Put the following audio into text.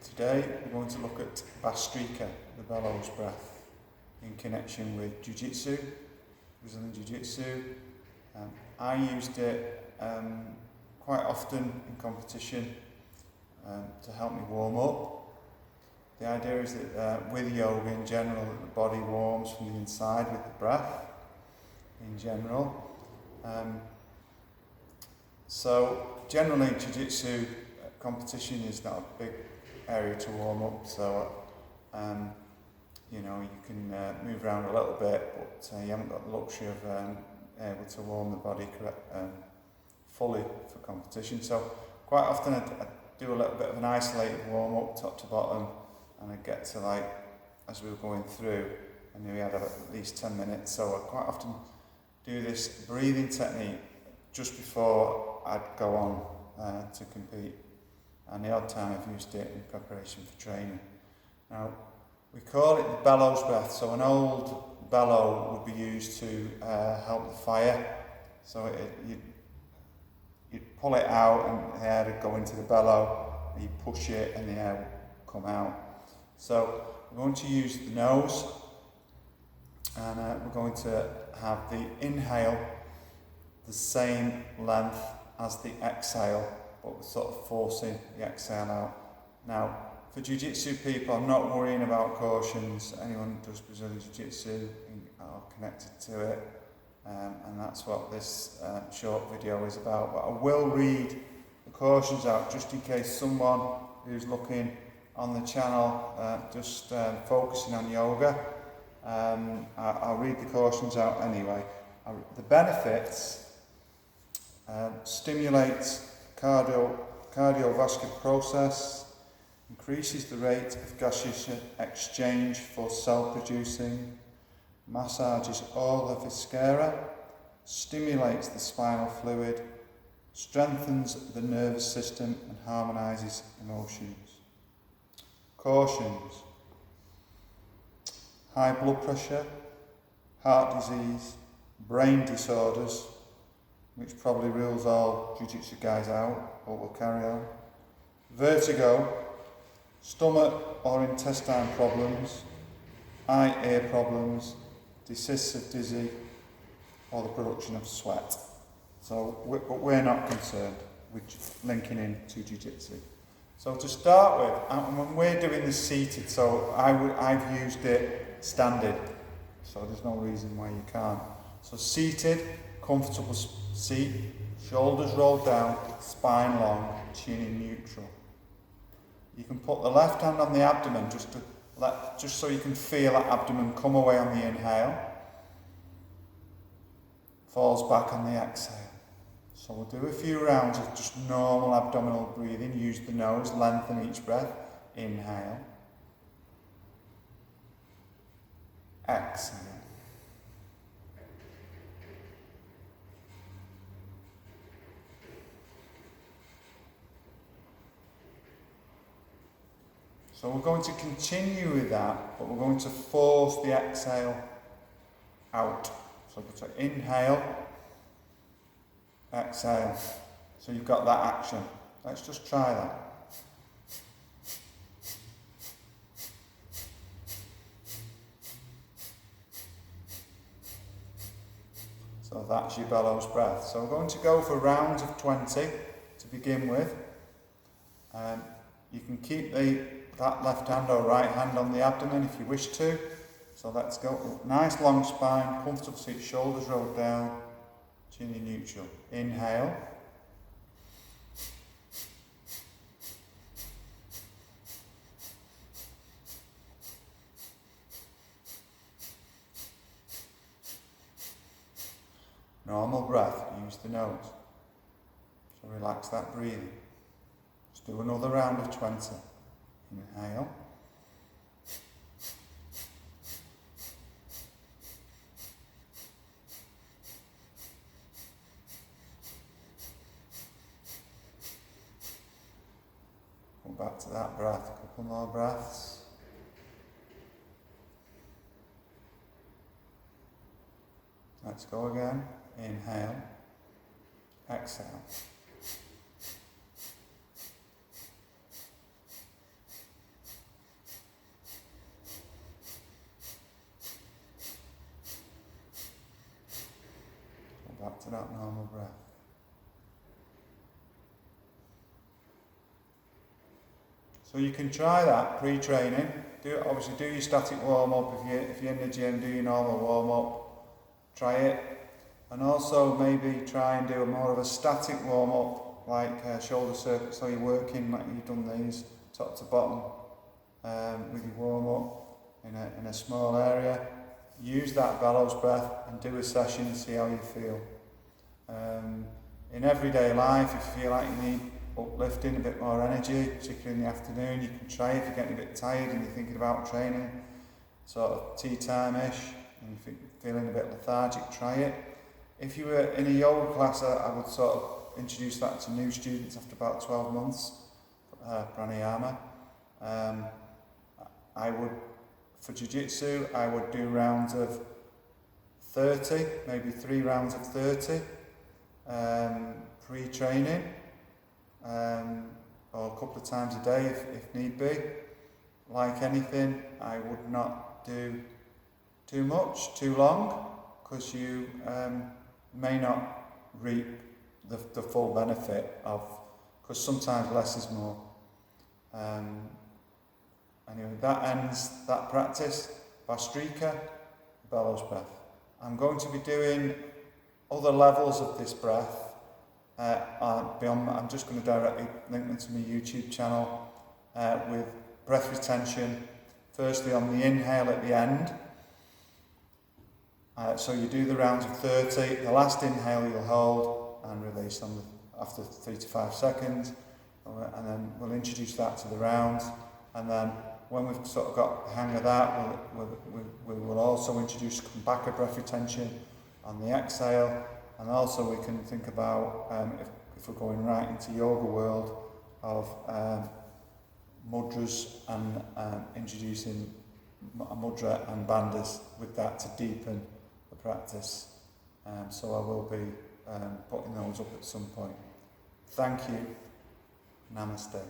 Today we're going to look at Bhastrika, the Bellows breath, in connection with Jiu-Jitsu, Brazilian Jiu-Jitsu. I used it quite often in competition to help me warm up. The idea is that with yoga in general, the body warms from the inside with the breath in general. So generally Jiu-Jitsu competition is not a big area to warm up, so you can move around a little bit, but you haven't got the luxury of able to warm the body fully for competition. So quite often I do a little bit of an isolated warm up top to bottom, and I get to, as we were going through, I knew we had at least 10 minutes, so I quite often do this breathing technique just before I'd go on to compete. And the odd time I've used it in preparation for training. Now, we call it the bellows breath. So an old bellow would be used to help the fire. So you'd pull it out and the air would go into the bellow, you push it and the air would come out. So we're going to use the nose, and we're going to have the inhale the same length as the exhale, but we're sort of forcing the exhale out. Now, for Jiu-Jitsu people, I'm not worrying about cautions. Anyone who does Brazilian Jiu-Jitsu are connected to it, and that's what this short video is about. But I will read the cautions out just in case someone who's looking on the channel just focusing on yoga. I'll read the cautions out anyway. The benefits: stimulates cardiovascular process, increases the rate of gaseous exchange for cell producing, massages all the viscera, stimulates the spinal fluid, strengthens the nervous system and harmonizes emotions. Cautions: high blood pressure, heart disease, brain disorders, which probably rules all Jiu-Jitsu guys out, but we'll carry on. Vertigo, stomach or intestine problems, eye-ear problems, desist of dizzy, or the production of sweat. But we're not concerned with linking in to Jiu-Jitsu. So to start with, when we're doing this seated, so I've used it standing, so there's no reason why you can't. So seated, comfortable seat, shoulders rolled down, spine long, chin in neutral. You can put the left hand on the abdomen just so you can feel that abdomen come away on the inhale, falls back on the exhale. So we'll do a few rounds of just normal abdominal breathing. Use the nose, lengthen each breath. Inhale, exhale. So we're going to continue with that, but we're going to force the exhale out. So inhale, exhale. So you've got that action. Let's just try that. So that's your bellows breath. So we're going to go for rounds of 20 to begin with. You can keep that left hand or right hand on the abdomen if you wish to. So let's go. Nice long spine, comfortable seat, shoulders rolled down, chin in neutral. Inhale. Normal breath, use the nose. So relax that breathing. Let's do another round of 20. Inhale. Come back to that breath, a couple more breaths. Let's go again. Inhale. Exhale. that normal breath. So you can try that pre-training. Obviously do your static warm-up. If you're in the gym, do your normal warm-up. Try it. And also maybe try and do more of a static warm-up, like shoulder circuits, so you're working like you've done these, top to bottom, with your warm-up in a small area. Use that bellows breath and do a session and see how you feel. In everyday life, if you feel like you need uplifting, a bit more energy, particularly in the afternoon, you can try it. If you're getting a bit tired and you're thinking about training, sort of tea time-ish, and you're feeling a bit lethargic, try it. If you were in a yoga class, I would sort of introduce that to new students after about 12 months, pranayama. I would, for jiu-jitsu, I would do rounds of 30, maybe 3 rounds of 30, pre-training, or a couple of times a day if need be. Like anything, I would not do too much, too long, because you may not reap the full benefit of, because sometimes less is more. Anyway, that ends that practice. Bhastrika, bellows breath. I'm going to be doing other levels of this breath. I'm just going to directly link them to my YouTube channel with breath retention. Firstly on the inhale at the end. So you do the rounds of 30. The last inhale you'll hold and release after 3 to 5 seconds. And then we'll introduce that to the rounds. And then when we've sort of got the hang of that, we will also introduce back of breath retention on the exhale. And also we can think about, if we're going right into yoga world, of mudras and introducing a mudra and bandhas with that to deepen the practice. So I will be putting those up at some point. Thank you. Namaste.